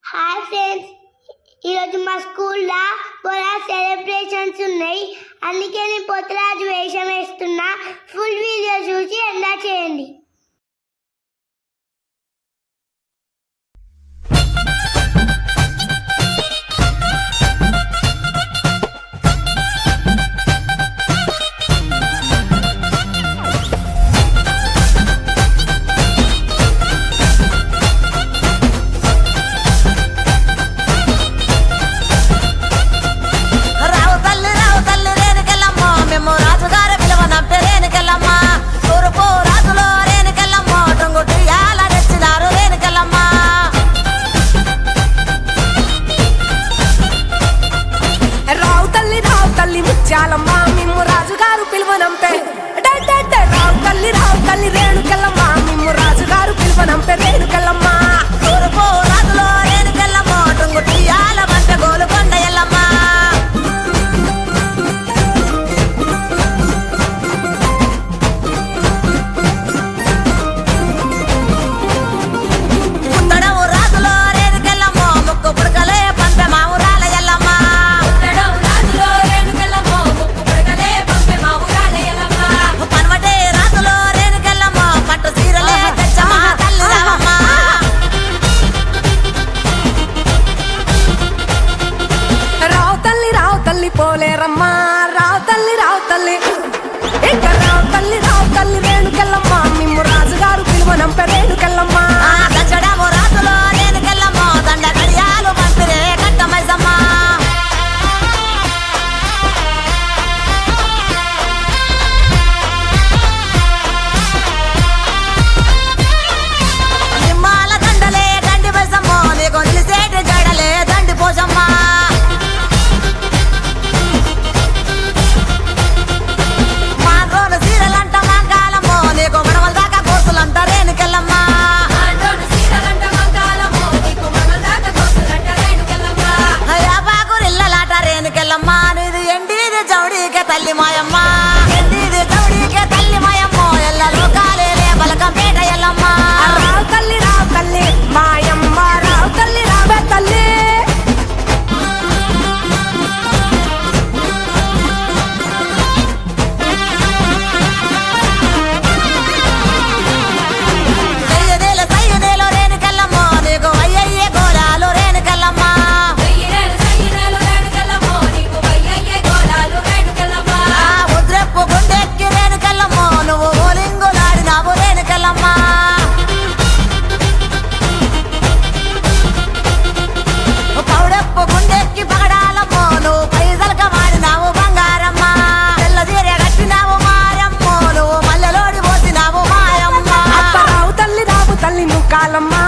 Hi friends, ఈరోజు మా స్కూల్లో పొలా సెలబ్రేషన్స్ ఉన్నాయి. అందుకే నేను పొత్తరాజు వేషం వేస్తున్నా. ఫుల్ వీడియో చూసి ఎంజాయ్ చేయండి. చాలమ్మా మిమ్ము రాజుగారు పిలువనంపే రావు తల్లి రేణుకెళ్ళమ్మా మిమ్ము రాజుగారు పిలువనంపే రేణుకెళ్ళమ్మా తూర్పు రాజులో రేణుకెళ్ళమ్మా టుంగుటియాల బంట గోలుకొండ ఎల్లమ్మా పుత్తడవు రాజులో రేణుకెళ్ళమ్మా ముక్కు పుడకలే పంపె మావురాల ఎల్లమ్మా పోలేరమ్మా రావు తల్లి ఇక రావు తల్లి రేణుకెళ్ళమ్మా మిమ్ము రాజుగారు పిలువనంపే రేణుకెళ్ళమ్మా గజడము రాజులో రేణుకెళ్ళమ్మా దండ గడియాలు పంపిరే కట్టమైసమ్మా నిమ్మాల దండలే దండి పైసమ్మా నీకు నిలిసేటి జడలే దండి పోసమ్మా తల్లి మాయమ్మ ఎండిది చౌడికే తల్లి మాయమ్మ ఎల్ల లోకాలే బలకంపేట ఎల్లమ్మ రావు తల్లి మాయమ్మ రావు తల్లి రావే తల్లి సయ్యదేలో రేణుకెళ్ళమ్మ నీకు అయ్యయ్యే గోలాలు రేణుకెళ్ళమ్మ పౌడప్పు గుండెక్కి పగడాలమ్మో నువ్వు పైసలక వాడినావు బంగారమ్మా తెల్ల చీర కట్టినావు మారమ్మో నువ్వు మల్లెలోడి పోసినావు మాయమ్మ రావు తల్లి నువ్వు కాలమ్మా